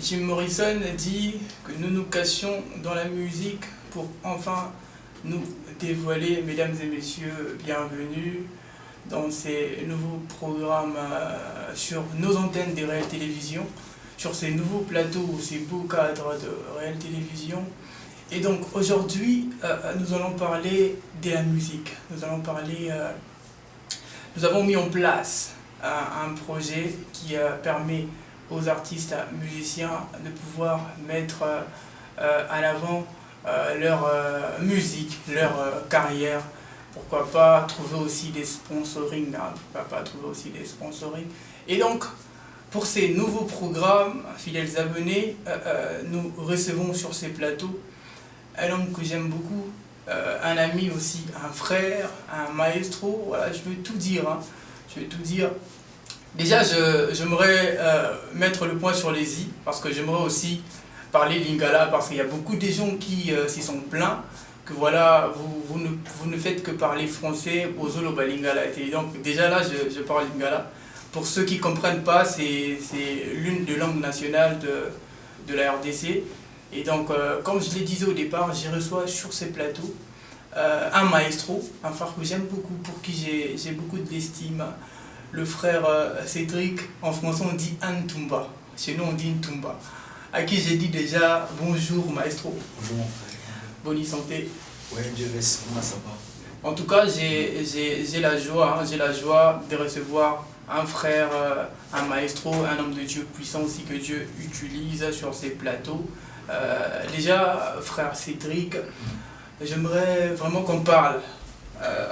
Jim Morrison dit que nous nous cachions dans la musique pour enfin nous dévoiler. Mesdames et messieurs, bienvenue dans ces nouveaux programmes sur nos antennes des Réelles Télévisions, sur ces nouveaux plateaux, ces beaux cadres de Réelles Télévisions. Et donc aujourd'hui, nous allons parler de la musique. Nous avons mis en place un projet qui permet aux artistes musiciens de pouvoir mettre en avant leur musique, leur carrière. Pourquoi pas trouver aussi des sponsorings, Et donc, pour ces nouveaux programmes, fidèles abonnés, nous recevons sur ces plateaux un homme que j'aime beaucoup, un ami aussi, un frère, un maestro. Voilà, je veux tout dire. Déjà, j'aimerais mettre le point sur les i, parce que j'aimerais aussi parler lingala, parce qu'il y a beaucoup de gens qui s'y sont plaints, que voilà, vous ne faites que parler français, Bozolo Lingala. Et donc déjà là, je parle lingala. Pour ceux qui ne comprennent pas, c'est l'une des langues nationales de la RDC. Et donc, comme je l'ai dit au départ, j'y reçois sur ces plateaux un maestro, un frère que j'aime beaucoup, pour qui j'ai beaucoup d'estime. Le frère Cédric, en français on dit Ntumba, chez nous on dit Ntumba, à qui j'ai dit déjà bonjour maestro. Bonjour mon frère. Bonne santé. Oui, Dieu merci, comment ça va? En tout cas, j'ai la joie de recevoir un frère, un maestro, un homme de Dieu puissant aussi que Dieu utilise sur ses plateaux. Déjà, frère Cédric, j'aimerais vraiment qu'on parle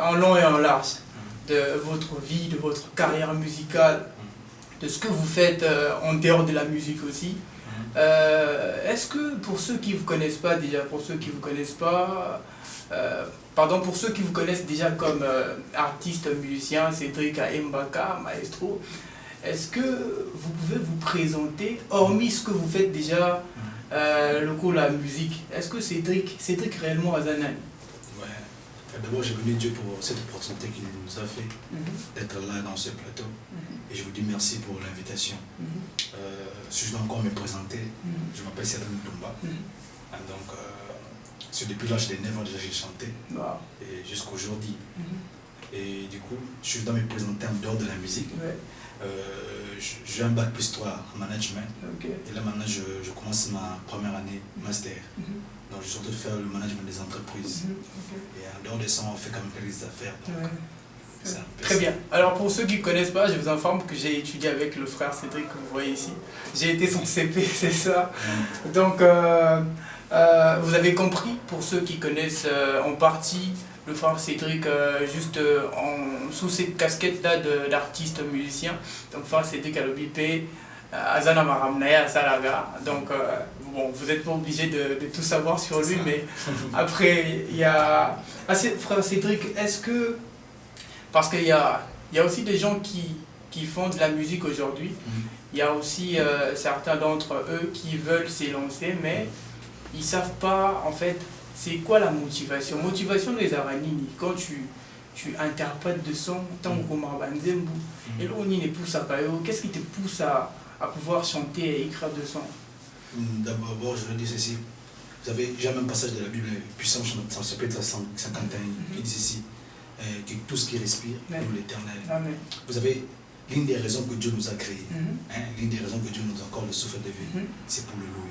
en long et en large de votre vie, de votre carrière musicale, de ce que vous faites en dehors de la musique aussi. Est-ce que pour ceux qui ne vous connaissent pas déjà, pour ceux qui vous connaissent déjà comme artiste musicien, Cédric Mbaka, maestro, est-ce que vous pouvez vous présenter, hormis ce que vous faites déjà, le coup la musique, est-ce que Cédric réellement Azanan? D'abord, je bénis Dieu pour cette opportunité qu'il nous a fait d'être là dans ce plateau. Et je vous dis merci pour l'invitation. Si je dois encore me présenter, je m'appelle Cédric Ntumba. Donc, depuis l'âge de 9 ans déjà, j'ai chanté. Et jusqu'aujourd'hui. Et du coup, je dois me présenter en dehors de la musique. J'ai un bac plus 3 en management. Et là maintenant, je commence ma première année master. Donc je suis en train de faire le management des entreprises. Et en dehors de ça, on fait quand même quelques affaires. Donc, très bien. Alors pour ceux qui ne connaissent pas, je vous informe que j'ai étudié avec le frère Cédric que vous voyez ici. J'ai été son CP, c'est ça. Donc vous avez compris, pour ceux qui connaissent en partie le frère Cédric, juste sous cette casquette-là d'artiste musicien. Donc frère Cédric à l'OBP, Azana Maramnaya, Salaga. Donc bon, vous n'êtes pas obligé de tout savoir sur lui, mais après, il y a... frère Cédric, est-ce que... Parce qu'il y a aussi des gens qui font de la musique aujourd'hui. Il y a aussi certains d'entre eux qui veulent s'élancer, mais ils ne savent pas, en fait, c'est quoi la motivation. Motivation des Aranini, quand tu interprètes de son, tant que Marbanzembu, et là on y pousse à Payo, qu'est-ce qui te pousse à pouvoir chanter et écrire de son? D'abord, je veux dire ceci. Vous avez déjà un passage de la Bible puissant, ça chapitre 51, qui dit ceci, que tout ce qui respire pour l'éternel. Vous avez l'une des raisons que Dieu nous a créés, l'une des raisons que Dieu nous accorde le souffle de vie, c'est pour le louer.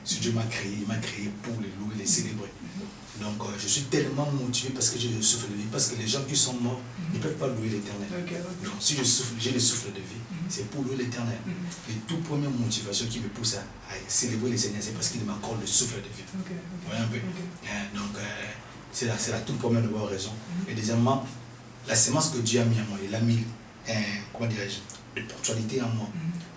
Si Dieu m'a créé, il m'a créé pour le louer, les célébrer. Donc je suis tellement motivé parce que j'ai le souffle de vie, parce que les gens qui sont morts ne peuvent pas louer l'éternel. Donc si j'ai le souffle de vie, c'est pour louer l'éternel. Et toute première motivation qui me pousse à célébrer le Seigneur, c'est parce qu'il m'accorde le souffle de vie. Vous voyez un peu? Donc c'est la toute première raison. Et deuxièmement, la semence que Dieu a mis en moi, il a mis, comment dirais-je, de ponctualité en moi.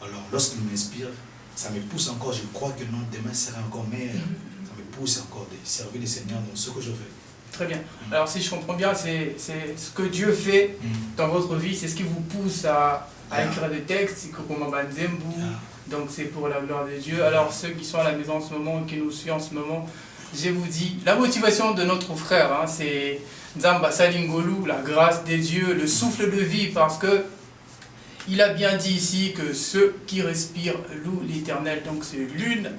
Alors lorsqu'il m'inspire, ça me pousse encore, je crois que non, demain sera encore meilleur. Ça me pousse encore de servir le Seigneur dans ce que je fais. Très bien. Alors si je comprends bien, c'est ce que Dieu fait dans votre vie, c'est ce qui vous pousse à écrire des textes, donc c'est pour la gloire de Dieu. Alors ceux qui sont à la maison en ce moment, qui nous suivent en ce moment, je vous dis, la motivation de notre frère, c'est Nzamba Salingolu, la grâce des dieux, le souffle de vie, parce que il a bien dit ici que ceux qui respirent louent l'Éternel. Donc c'est l'une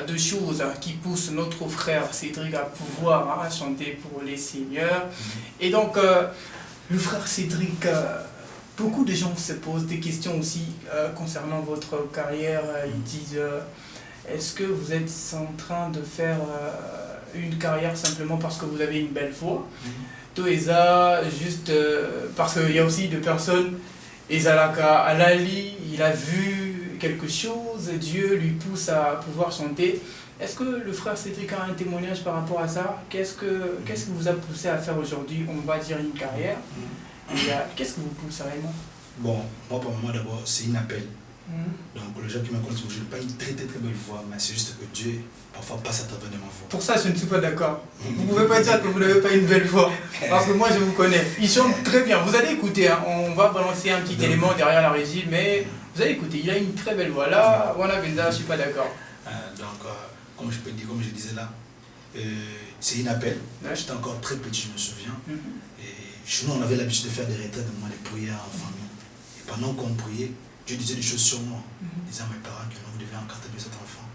des choses qui pousse notre frère Cédric à pouvoir chanter pour les seigneurs. Et donc, le frère Cédric, beaucoup de gens se posent des questions aussi concernant votre carrière. Ils disent, est-ce que vous êtes en train de faire une carrière simplement parce que vous avez une belle voix? Tout ça, juste parce qu'il y a aussi des personnes, Ezalaka Alali, il a vu quelque chose, Dieu lui pousse à pouvoir chanter. Est-ce que le frère Cédric a un témoignage par rapport à ça? Qu'est-ce que vous a poussé à faire aujourd'hui? On va dire une carrière. Qu'est-ce que vous pousse réellement? Bon, moi pour moi d'abord, c'est un appel. Donc les gens qui me connaissent, je n'ai pas une très belle voix, mais c'est juste que Dieu parfois passe à travers de ma voix. Pour ça, je ne suis pas d'accord. Vous ne pouvez pas dire que vous n'avez pas une belle voix, parce que moi je vous connais. Ils chantent très bien, vous allez écouter, hein. On va balancer un petit élément derrière la régie, mais vous allez écouter, il a une très belle voix. Là, Wana Benza, je ne suis pas d'accord. Donc, comme je disais là, c'est un appel. J'étais encore très petit, je me souviens. Et chez nous, on avait l'habitude de faire des retraites, des prières en famille. Et pendant qu'on priait, Dieu disait des choses sur moi, disant à mes parents que vous devez encadrer cet enfant.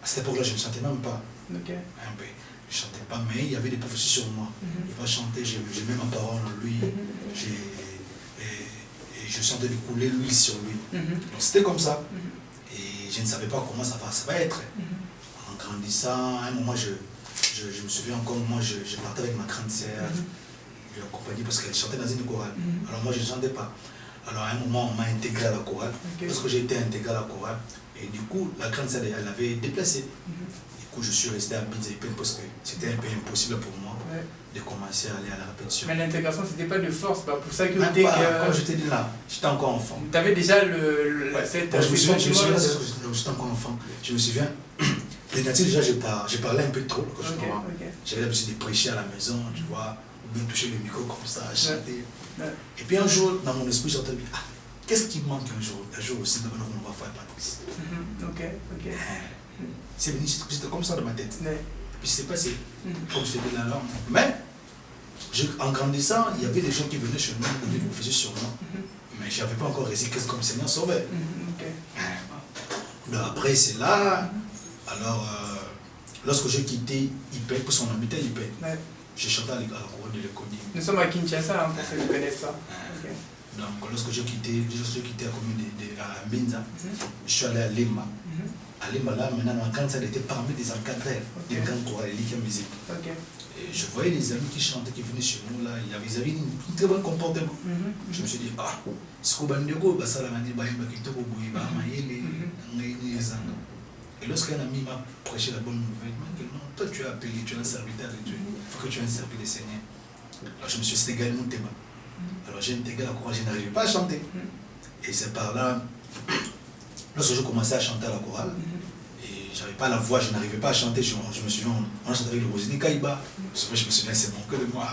À cette époque-là, je ne chantais même pas. Je ne chantais pas, mais il y avait des prophéties sur moi. Il va chanter, j'ai mis ma parole en lui, et je sentais de couler l'huile sur lui. Donc c'était comme ça. Et je ne savais pas comment ça va être. En grandissant, à un moment, je me souviens encore, moi, je partais avec ma grande sœur, je l'accompagnais parce qu'elle chantait dans une chorale. Alors moi, je ne chantais pas. Alors à un moment, on m'a intégré à la chorale, parce que j'ai été intégré à la chorale. Et du coup, la grande sœur, elle avait déplacé. Du coup, je suis resté à Binzaïpen parce que c'était un peu impossible pour moi de commencer à aller à la répétition. Mais l'intégration, c'était pas de force, pas pour ça que dès que... Comme je t'ai dit là, j'étais encore enfant. Tu avais déjà cette... je me souviens, j'étais encore enfant. Je me souviens, les natives, déjà, j'ai parlé un peu trop quand je crois. J'avais l'habitude de prêcher à la maison, tu vois, ou bien toucher le micro comme ça, chanter. Et puis un jour, dans mon esprit, j'ai entendu, qu'est-ce qui manque un jour? Un jour aussi, on va faire Patrice. C'est venu, c'était comme ça dans ma tête. Puis c'est passé, comme je t'ai dit là. Mais, en grandissant, il y avait des gens qui venaient chez nous, qui faisaient sur moi. Mais je n'avais pas encore réussi qu'est-ce que le Seigneur sauvait. Donc après, c'est là. Alors, lorsque j'ai quitté Ipé, parce qu'on habitait à Ipé, j'ai chanté à la chorale de l'école. Nous sommes à Kinshasa, pour ceux qui ne connaissent pas. Donc, lorsque j'ai quitté la commune de Minza, je suis allé à Lima. À Lima, là, maintenant, ma grande sœur était parmi des encadrés, des grands choralistes en musique. Et je voyais les amis qui chantaient, qui venaient chez nous, là, ils avaient un très bon comportement. Je me suis dit, ce que Bandego, ça l'a dit, et lorsqu'un ami m'a prêché la bonne nouvelle, il m'a dit, non, toi tu es appelé, tu es un serviteur de Dieu, il faut que tu aies servi le Seigneur. Alors je me suis dit, également mon thème. Alors j'ai intégré la chorale, je n'arrivais pas à chanter. Et c'est par là, lorsque je commençais à chanter à la chorale, et j'avais pas la voix, je n'arrivais pas à chanter, je me souviens, on chantait avec le Rosny Kaïba. Je me souviens, c'est mon cœur de moi,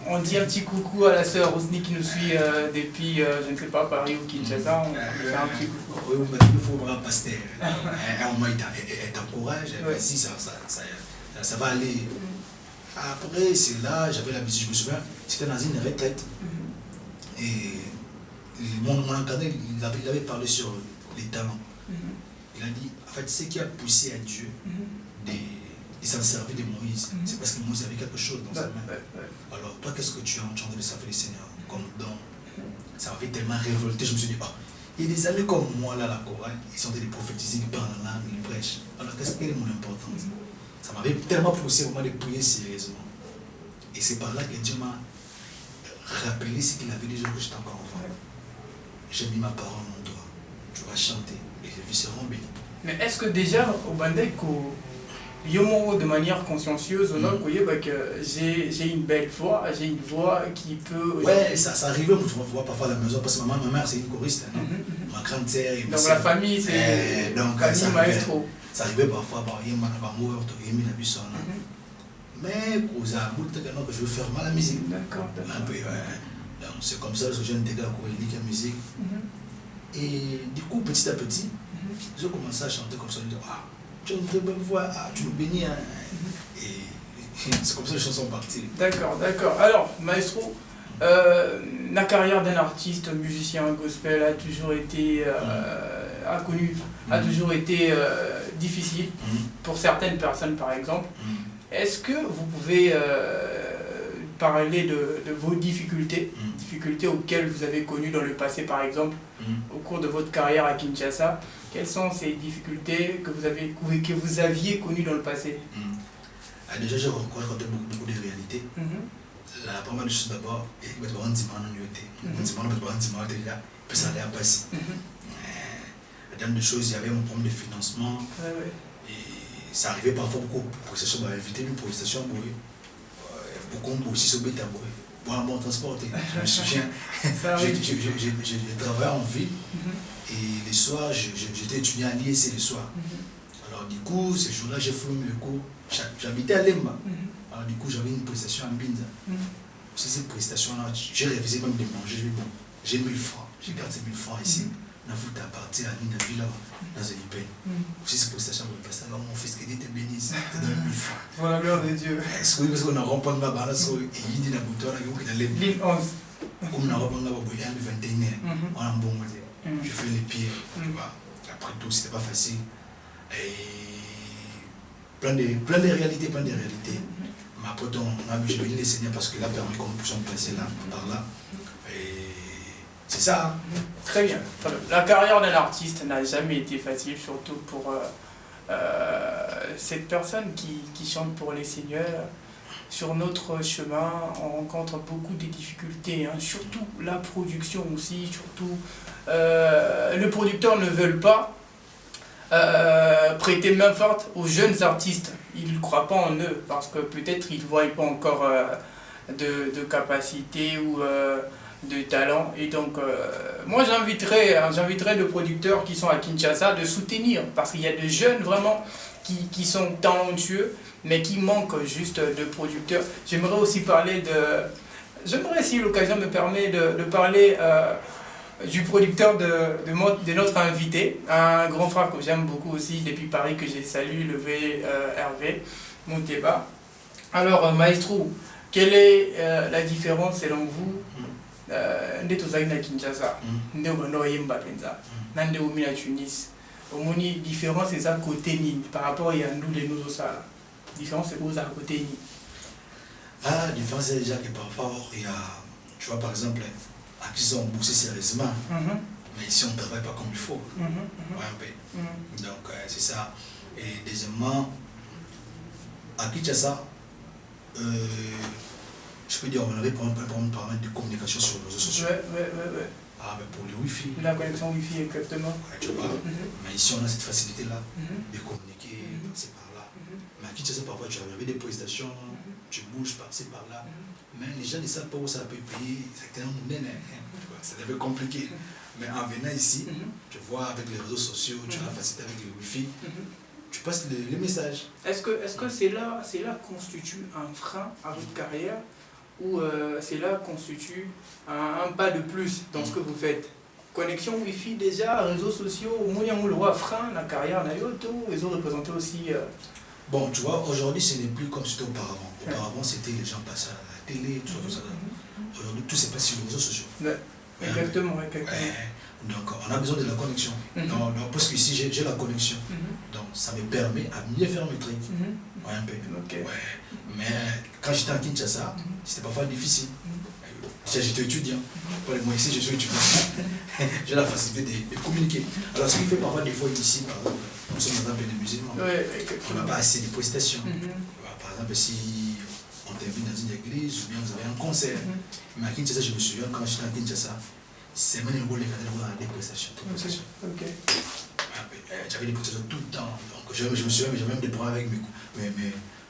on dit un petit coucou à la sœur Rosny qui nous suit depuis, je ne sais pas, Paris ou Kinshasa, on fait un petit coucou. Oui, il faut voir pasteur. Au moins, elle t'encourage, si ça va aller. Après, c'est là, j'avais l'habitude, je me souviens, c'était dans une retraite. Et mon encadré, il avait parlé sur les talents. Il a dit, en fait, ce qui a poussé à Dieu, il s'en servait de Moïse. C'est parce que Moïse avait quelque chose dans sa main. Alors, toi, qu'est-ce que tu as entendu de servir le Seigneur comme don? Ça m'avait tellement révolté, je me suis dit, il y a des amis comme moi, là, la chorale, ils sont des prophétiser, ils parlent en langue, ils prêchent. Alors, quelle est mon importance? Ça m'avait tellement poussé au moment de prier sérieusement. Et c'est par là que Dieu m'a rappelé ce qu'il avait dit que j'étais encore enfant. J'ai mis ma parole en toi. Tu vas chanter et les vies seront bénies. Mais est-ce que déjà, au Bandeko, de manière consciencieuse, j'ai une belle voix, j'ai une voix qui peut... Ouais, ça arrivait, je me vois parfois à la maison, parce que ma mère c'est une choriste, non? Ma grande sœur... Donc la famille, c'est famille maestro. Ça arrivait parfois, il y a une maison, mais pour ça, que je veux faire mal à la musique. D'accord. Donc c'est comme ça que j'ai intégré la chorale de musique. Et du coup, petit à petit, j'ai commencé à chanter comme ça, je dis, tu as une très belle voix, tu nous bénis. Et c'est comme ça que les chansons sont parties. D'accord. Alors, maestro, La carrière d'un artiste, musicien gospel a toujours été toujours été difficile pour certaines personnes par exemple. Est-ce que vous pouvez parler de vos difficultés auxquelles vous avez connues dans le passé par exemple, au cours de votre carrière à Kinshasa? Quelles sont ces difficultés que vous aviez connues dans le passé? Déjà, je rencontre beaucoup de réalités. La première chose d'abord, il y a un ça allait passer. La dernière chose, il y avait un problème de financement. Et ça arrivait parfois beaucoup pour les stations, inviter une station beaucoup aussi sur Beta. Bon transport, je me souviens, j'ai travaillé en ville et les soirs, j'étais étudiant à l'IEC les soirs. Alors du coup, ces jours-là, j'ai fourni le cours. J'habitais à Lemba. Alors du coup, j'avais une prestation à Binza. C'est cette prestation-là, j'ai révisé même de manger. Bon, j'ai 1000 francs, j'ai gardé 1000 francs ici. On a voulu partir à l'île de dans une peine. C'est cette prestation que je passe. Alors mon fils qui était béni, c'était 1000 francs. Pour la gloire de Dieu. Est-ce que parce qu'on a rempli ma balance et il dit la bouton, l'île 11. Comme on a rempli ma bouton, 21, on a un bon côté. Je fais les pieds. Après tout, c'était pas facile. Et plein de réalités. Mais après, on a besoin de Seigneur parce qu'il a permis qu'on puisse placer là, par là. Et c'est ça. Très bien. La carrière d'un artiste n'a jamais été facile, surtout pour cette personne qui chante pour les seigneurs. Sur notre chemin, on rencontre beaucoup de difficultés, surtout la production aussi, surtout le producteur ne veut pas prêter main forte aux jeunes artistes. Ils ne croient pas en eux parce que peut-être ils ne voient pas encore de capacité ou de talent. Et donc, moi j'inviterais les producteurs qui sont à Kinshasa de soutenir parce qu'il y a des jeunes vraiment qui sont talentueux mais qui manquent juste de producteurs. J'aimerais aussi parler J'aimerais, si l'occasion me permet, de parler du producteur de notre invité, un grand frère que j'aime beaucoup aussi depuis Paris, que j'ai salué, Hervé Mouteba. Alors, Maestro, quelle est la différence selon vous de Kinshasa, de Tunis? Au différence c'est ça côté ni par rapport à nous de nous aussi. Différence c'est quoi ça côté ni? Ah, la différence c'est déjà que parfois il y a, tu vois par exemple, à qui sont boursiers sérieusement, mais ici on ne travaille pas comme il faut. Donc c'est ça. Et deuxièmement, à Kinshasa, je peux dire on avait pas un de communication sur les réseaux sociaux. Ah, mais pour le Wi-Fi. La connexion Wi-Fi, exactement. Tu vois. Mais ici, on a cette facilité-là de communiquer par-ci par-là. Mais à Kinshasa, parfois, tu as des prestations, tu bouges par-ci par-là. Mais les gens ne savent pas où ça peut payer. C'est un peu compliqué. Mais en venant ici, tu vois, avec les réseaux sociaux, tu as la facilité avec le Wi-Fi, tu passes les messages. Est-ce que cela constitue un frein à votre carrière? Ou cela constitue un pas de plus dans ce que vous faites? Connexion Wi-Fi déjà, réseaux sociaux, le roi frein, la carrière, ils ont représenté aussi. Bon, tu vois, aujourd'hui ce n'est plus comme c'était auparavant. Auparavant, c'était les gens passaient à la télé, tout ça. Aujourd'hui, tout se passe sur les réseaux sociaux. Exactement. Donc, on a besoin de la connexion. Donc, parce qu'ici, j'ai la connexion. Donc, ça me permet à mieux faire mes trucs. Mais quand j'étais à Kinshasa, c'était parfois difficile. J'étais étudiant. Moi ici, je suis étudiant. J'ai la facilité de communiquer. Alors, ce qui fait parfois des fois ici, par exemple, nous sommes dans un pays de musulmans. On n'a pas assez de prestations. Par exemple, si on t'invite dans une église ou bien vous avez un concert. Mais à Kinshasa, je me souviens quand j'étais à Kinshasa, c'est même les des prestations. J'avais des prestations tout le temps. Donc, je me souviens, mais j'avais même des problèmes avec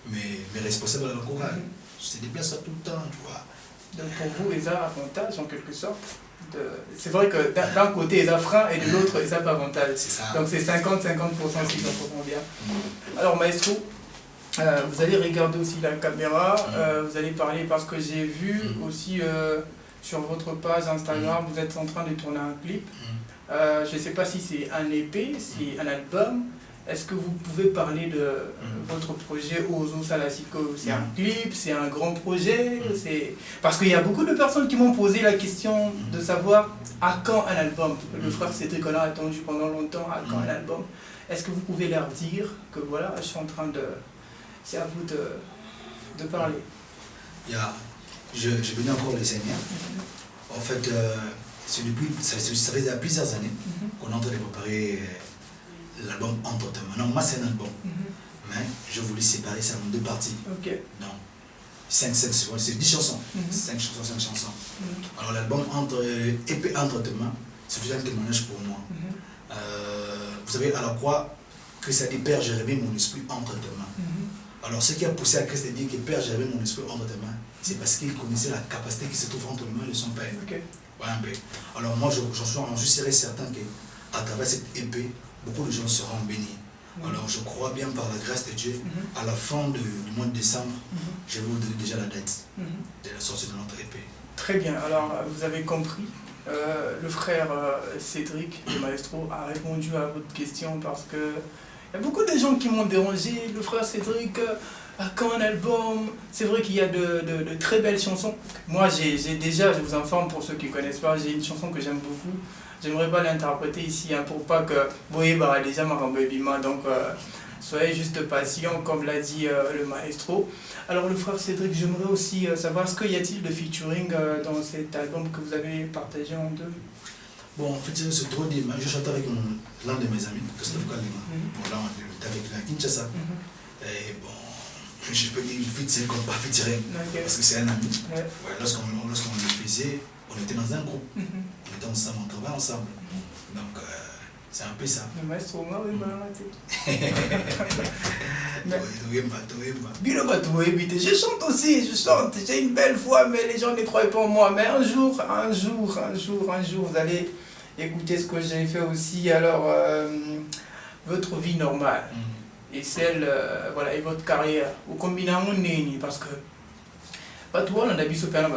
mes responsables à la chorale. Je te déplace tout le temps, tu vois. Donc pour vous, ils ont avantage en quelque sorte. C'est vrai que d'un côté, ils ont frein et de l'autre, ils ont avantage. Donc c'est 50-50% si j'en comprends bien. Alors Maestro, vous allez regarder aussi la caméra, vous allez parler parce que j'ai vu aussi sur votre page Instagram, vous êtes en train de tourner un clip. Je ne sais pas si c'est un EP, c'est un album. est-ce que vous pouvez parler de votre projet Ozo Salasiko? C'est un clip, c'est un grand projet, parce qu'il y a beaucoup de personnes qui m'ont posé la question de savoir à quand un album. Le frère Cédric, on a attendu pendant longtemps, à quand un album. Est-ce que vous pouvez leur dire que voilà, je suis en train de... C'est à vous de parler. Je venais encore les Seigneurs. En fait, ça fait déjà plusieurs années qu'on est en train de préparer l'album Entre tes mains. Non, moi c'est un album. Mais je voulais séparer ça en 2 parties. Donc, 5 secondes, c'est 10 chansons. 5 chansons. Alors l'album épée Entre tes mains, c'est toujours un témoignage pour moi. Vous savez, à la croix, Christ a dit, Père, j'ai remis mon esprit entre tes mains. Alors ce qui a poussé à Christ à dire que Père, j'ai remis mon esprit entre tes mains, c'est parce qu'il connaissait la capacité qui se trouve entre les mains de son Père. Alors moi, j'en suis certain qu'à travers cette épée, beaucoup de gens seront bénis. Alors je crois bien par la grâce de Dieu, à la fin du mois de décembre, je vais vous donner déjà la date de la sortie de notre épée. Très bien, alors vous avez compris. Le frère Cédric, le maestro, a répondu à votre question parce que il y a beaucoup de gens qui m'ont dérangé. Le frère Cédric, à quand un album? C'est vrai qu'il y a de très belles chansons. Moi, j'ai déjà, je vous informe pour ceux qui ne connaissent pas, j'ai une chanson que j'aime beaucoup. J'aimerais pas l'interpréter ici pour pas que... Vous voyez, déjà ma bima, donc soyez juste patient, comme l'a dit le maestro. Alors le frère Cédric, j'aimerais aussi savoir, ce qu'il y a-t-il de featuring dans cet album que vous avez partagé en 2? Bon, en fait, c'est trop dit. Je chante avec l'un de mes amis, Christophe Kalima. Bon, là, on est avec la Kinshasa. Et bon, je peux dire c'est comme pas featuring, parce que c'est un ami. Lorsqu'on le faisait, on était dans un groupe. On était ensemble, on travaillait ensemble. Donc, c'est un peu ça. Le maestro, moi, oui, je chante aussi, j'ai une belle voix, mais les gens ne croient pas en moi. Mais un jour, vous allez écouter ce que j'ai fait aussi. Alors, votre vie normale et celle, voilà, et votre carrière, vous combinez parce que, pas toi, on a vu ce père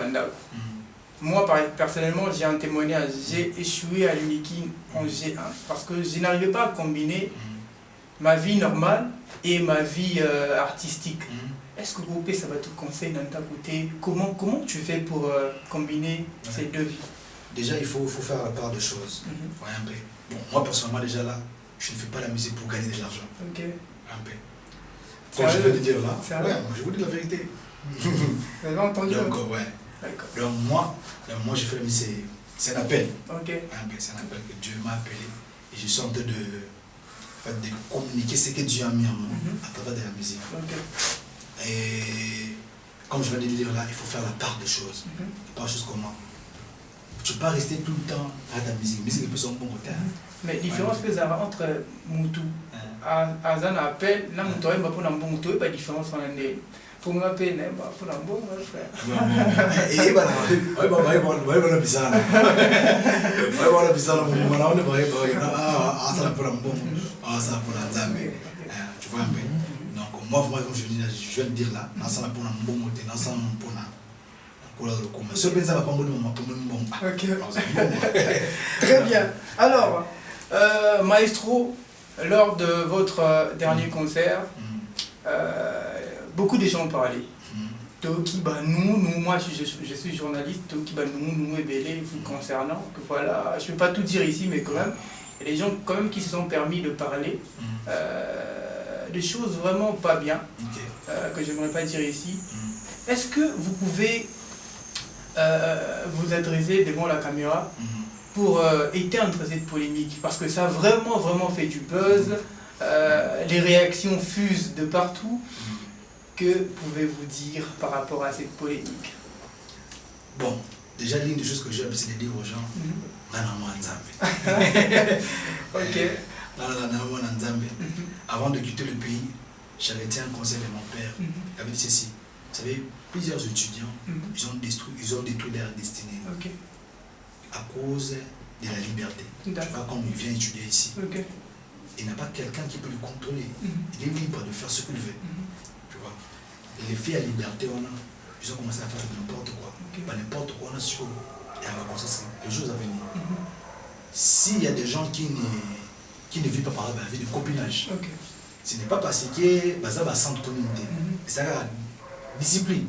moi, personnellement, j'ai un témoignage. J'ai échoué à l'Unikin en G1 parce que je n'arrivais pas à combiner ma vie normale et ma vie artistique. Est-ce que Groupé, ça va te conseiller dans ta côté? Comment tu fais pour combiner ces 2 vies? Déjà, il faut faire la part de choses. Bon, moi, personnellement, déjà là, je ne fais pas la musique pour gagner de l'argent. Comme je viens de dire là, je vous dis la vérité. Vous avez entendu? Donc moi j'ai fait la musique, c'est un appel. C'est un appel que Dieu m'a appelé. Et je suis en train de communiquer ce que Dieu a mis en moi à travers de la musique. Et comme je viens de dire là, il faut faire la part des choses. La part des choses comment? Tu ne peux pas rester tout le temps à ta musique. La musique peut son bon côté. Mais la différence que ça va entre Moutou, Azan appelle, là Moutou, il va prendre un bon Moutou, il n'y a pas de différence entre les pour moi, peine, pour un bon frère. Et voilà, voilà, bizarre. Voilà, bizarre, on est vrai, ça pour un bon, ça pour un zambé. Tu vois un peu. Donc, moi, comme je viens de dire là, ça pour un bon côté, ça pour un ce ça va pas me bon. Très bien. Alors, maestro, lors de votre dernier concert, beaucoup de gens ont parlé. Moi je suis journaliste, nousébélé, vous concernant, que voilà, je ne peux pas tout dire ici, mais quand même, il y a des gens quand même qui se sont permis de parler de choses vraiment pas bien, que je n'aimerais pas dire ici. Est-ce que vous pouvez vous adresser devant la caméra pour éteindre cette polémique? Parce que ça a vraiment fait du buzz, les réactions fusent de partout. Que pouvez-vous dire par rapport à cette polémique? Bon, déjà l'une des choses que j'ai c'est de dire aux gens, avant de quitter le pays, j'avais été à un conseil de mon père. Il avait dit ceci. Vous savez, plusieurs étudiants, ils ont détruit leur destinée à cause de la liberté. Tu vois, quand il vient étudier ici, il n'a pas quelqu'un qui peut le contrôler. Il est libre de faire ce qu'il veut. Les filles à liberté, ils ont commencé à faire n'importe quoi. Pas n'importe quoi, on a su. Et à la conscience, les choses à venir. S'il y a des gens qui qui ne vit pas par la vie de copinage. Okay. Ce n'est pas parce que ça va sans communauté. C'est la discipline.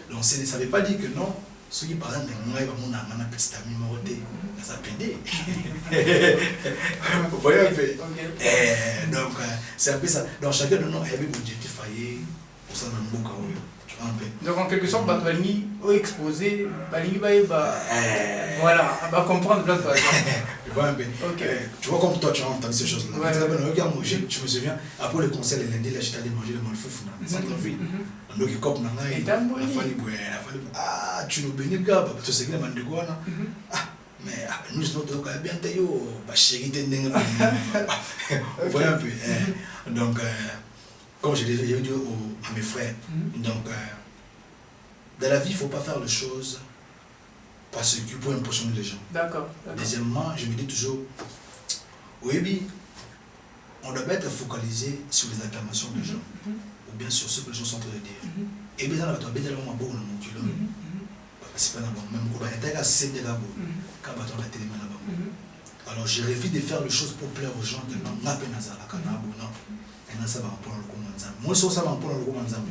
Donc ça ne veut pas dire que non, ceux qui par exemple, moi, ils vont avoir un petit ami moroté, ça pédé. Vous voyez un peu. Donc c'est un peu ça. Donc chacun de nous avait un objectif failli pour ça dans le bouc. Donc en quelque sorte, Balingi est exposé, Balingi voilà, on va comprendre plein de choses. Tu vois comme toi tu as entendu ces choses-là. Je me souviens, après le concert le lundi, là j'étais allé manger le malfouf dans centre-ville. Donc il coupe la ah tu nous bénis gars, tu sais que les mandegouana. Ah mais nous nous devons bien tailler chéri t'es vous voyez un peu. Donc comme je l'ai dit à mes frères, donc dans la vie il ne faut pas faire les choses parce que pour impressionner les gens. D'accord. Deuxièmement, je me dis toujours, oui, on doit pas être focalisé sur les acclamations des gens, ou bien sur ce que les gens sont en train de dire. Et bien, on va bien dire beaucoup de mon culot. C'est pas même quand on est à 7 de la boue, quand on a télé là-bas. Alors, je refuse de faire les choses pour plaire aux gens, tellement on a peine à ça, non. Et là, ça va prendre le commandant. Moi, ça va prendre le commandant.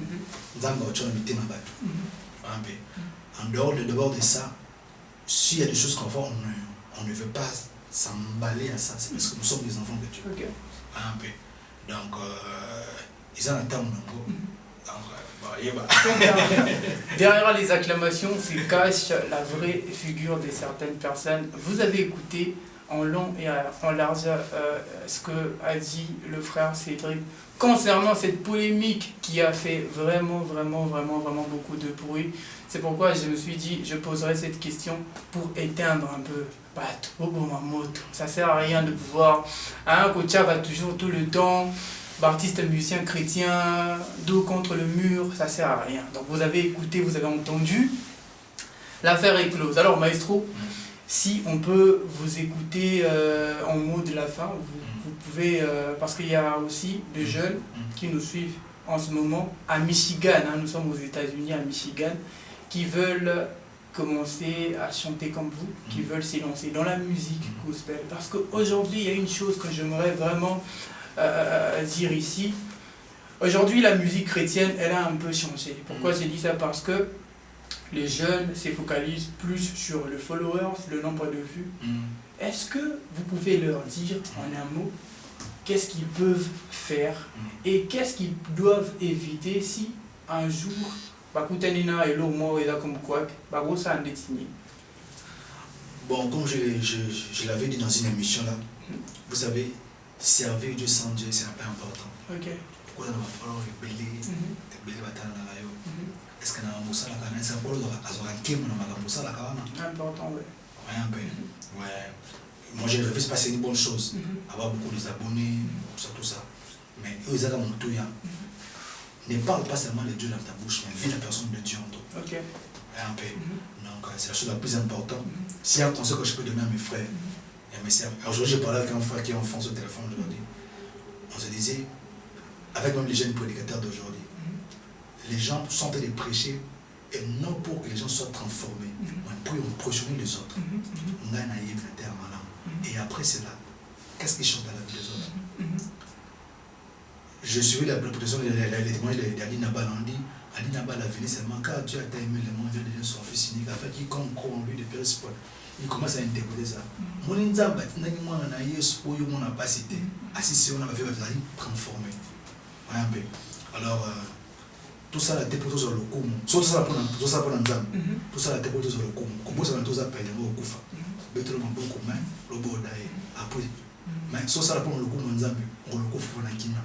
En dehors de ça, s'il y a des choses qu'on fait, on ne veut pas s'emballer à ça, c'est parce que nous sommes des enfants de Dieu. Okay. Un peu. Donc, ils ont un temps derrière les acclamations, se cache la vraie figure de certaines personnes. Vous avez écouté en long et en large ce que a dit le frère Cédric concernant cette polémique qui a fait vraiment beaucoup de bruit. C'est pourquoi je me suis dit, je poserai cette question pour éteindre un peu. Ça sert à rien de pouvoir. Kocha va toujours tout le temps, artiste musicien chrétien, dos contre le mur, ça sert à rien. Donc vous avez écouté, vous avez entendu. L'affaire est close. Alors maestro, si on peut vous écouter en mot de la fin, vous pouvez, parce qu'il y a aussi des jeunes qui nous suivent en ce moment à Michigan, nous sommes aux États-Unis à Michigan, qui veulent commencer à chanter comme vous, qui veulent s'élancer dans la musique gospel. Parce qu'aujourd'hui, il y a une chose que j'aimerais vraiment dire ici. Aujourd'hui, la musique chrétienne, elle a un peu changé. Pourquoi j'ai dit ça? Parce que les jeunes se focalisent plus sur le followers, le nombre de vues. Est-ce que vous pouvez leur dire en un mot qu'est-ce qu'ils peuvent faire et qu'est-ce qu'ils doivent éviter si un jour bon, comme je l'avais dit dans une émission là, vous savez, servir Dieu sans Dieu, c'est un peu important. Pourquoi il va falloir rebeller, est-ce qu'on a un moussa là, est-ce qu'on a un important, oui. Un peu. Ouais. Moi, je ne refuse pas, c'est une bonne chose. Avoir beaucoup d'abonnés, tout ça. Mais eux, ils ont mon tout. Ne parle pas seulement de Dieu dans ta bouche, mais vis la personne de Dieu en toi. Un peu. Donc, c'est la chose la plus importante. S'il y a un conseil que je peux donner à mes frères, et mes sœurs. Aujourd'hui, j'ai parlé avec un frère qui est en France au téléphone aujourd'hui. On se disait, avec même les jeunes prédicateurs d'aujourd'hui, les gens sont en train de prêcher, et non pour que les gens soient transformés, mais pour impressionner les autres. Et après cela, qu'est-ce qui change dans la vie des autres? Je suivis la protection des témoignages d'Ali Nabal. On dit, Ali Nabal a venu seulement car Dieu a aimé le monde, Dieu a donné son fils unique, afin quiconque croit en lui de Père espoir. Il commence à interpréter ça. Mon inzamba, tu n'as pas de espoir, tu n'as pas cité. Assis, on a fait transformer. Alors, tout ça, la déportation sur le coup. Tout ça, pour l'ensemble. Tout ça, la déportation sur le coup. Comment ça va tout ça payer au Koufa? Betre mon beaucoup, mais le beau d'ailleurs. Après, mais ça, pour le coup, on le coup, pour la Kina.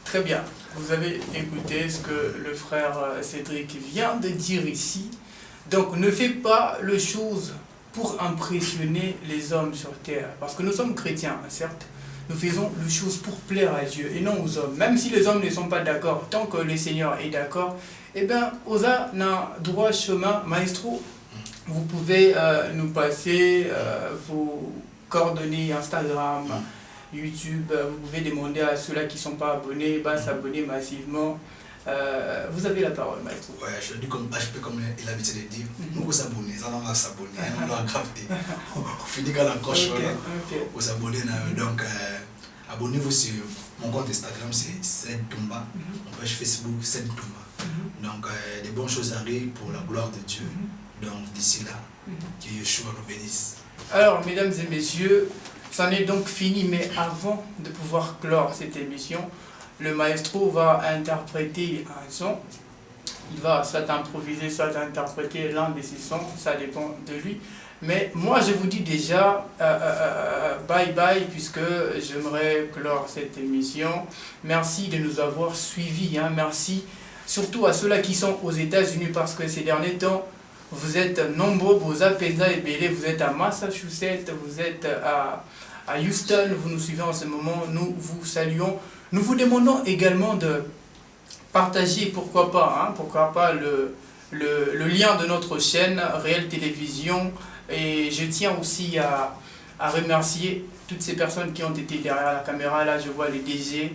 Très bien. Vous avez écouté ce que le frère Cédric vient de dire ici. Donc, ne faites pas les choses pour impressionner les hommes sur terre. Parce que nous sommes chrétiens, certes. Nous faisons les choses pour plaire à Dieu et non aux hommes. Même si les hommes ne sont pas d'accord, tant que le Seigneur est d'accord, eh bien, Osa n'a droit chemin. Maestro, vous pouvez nous passer vos coordonnées Instagram, YouTube. Vous pouvez demander à ceux-là qui ne sont pas abonnés, s'abonner massivement. Vous avez la parole, maestro. Ouais, je peux comme il a l'habitude de dire, nous s'abonner, ça va s'abonner, on doit capter. On finit quand la coche, vous s'abonner. Donc, abonnez-vous sur mon compte Instagram, c'est Ced Toumba, mon page Facebook, Ced Toumba. Donc, des bonnes choses arrivent pour la gloire de Dieu. Donc, d'ici là, que Yeshua nous bénisse. Alors, mesdames et messieurs, c'en est donc fini, mais avant de pouvoir clore cette émission, le maestro va interpréter un son. Il va soit improviser, soit interpréter l'un de ses sons, ça dépend de lui. Mais moi, je vous dis déjà bye bye, puisque j'aimerais clore cette émission. Merci de nous avoir suivis, hein. Merci surtout à ceux-là qui sont aux États-Unis, parce que ces derniers temps, vous êtes nombreux, vous apaisez et belé, vous êtes à Massachusetts, vous êtes à Houston, vous nous suivez en ce moment, nous vous saluons. Nous vous demandons également de partager, pourquoi pas le lien de notre chaîne Réel Télévision. Et je tiens aussi à remercier toutes ces personnes qui ont été derrière la caméra. Là, je vois les DG,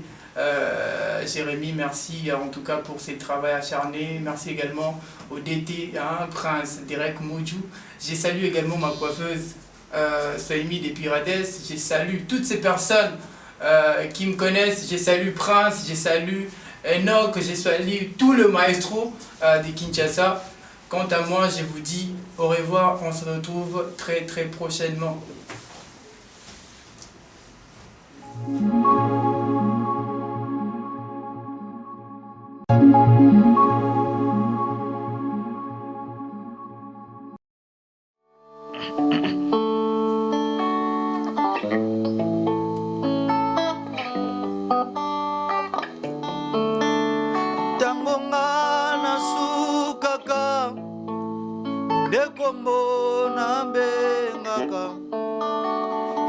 Jérémy, merci en tout cas pour ses travaux acharnés. Merci également au DT, hein, Prince, Derek Moudjou. J'ai salué également ma coiffeuse, Saïmi des Pirades. J'ai salué toutes ces personnes qui me connaissent. J'ai salué Prince, j'ai salué Enoch, j'ai salué tout le maestro de Kinshasa. Quant à moi, je vous dis au revoir. On se retrouve très très prochainement.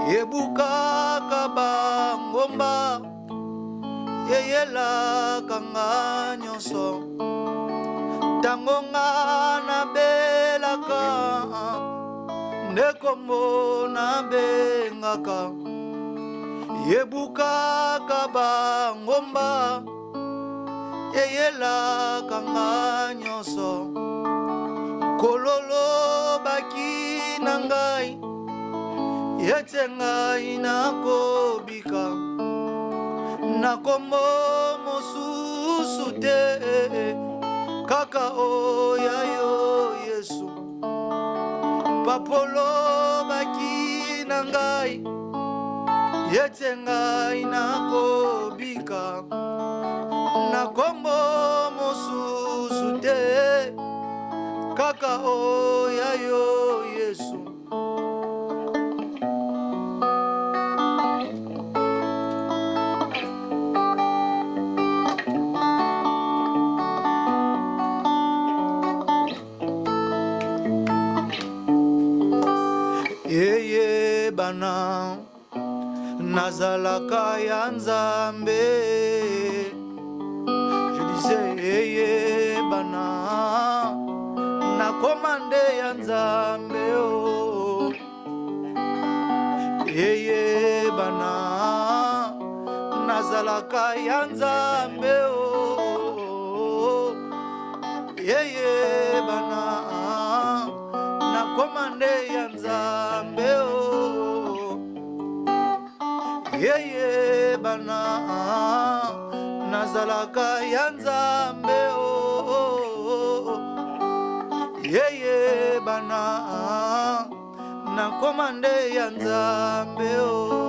Yebukaka bangomba yeyela kanga nyonso tango nga nabelaka ndekombo nabengaka yebukaka bangomba yeyela kanga nyonso kololo baki na ngai yete ngai nakobika nakombo mosusu te kaka oya yo Yesu papolo baki na ngai yete ngai nakobika nakombo mosusu te kaka oya yo Yesu. Yeye bana nazalaka ya Nzambe. Je disais yeye bana nakomande ya Nzambe oh. Yeye bana nazalaka ya Nzambe oh. Yeye bana nakomande ya Nzambe oh. Yeye bana nazalaka ya Nzambe oh. Yeye bana nakomande ya Nzambe oh.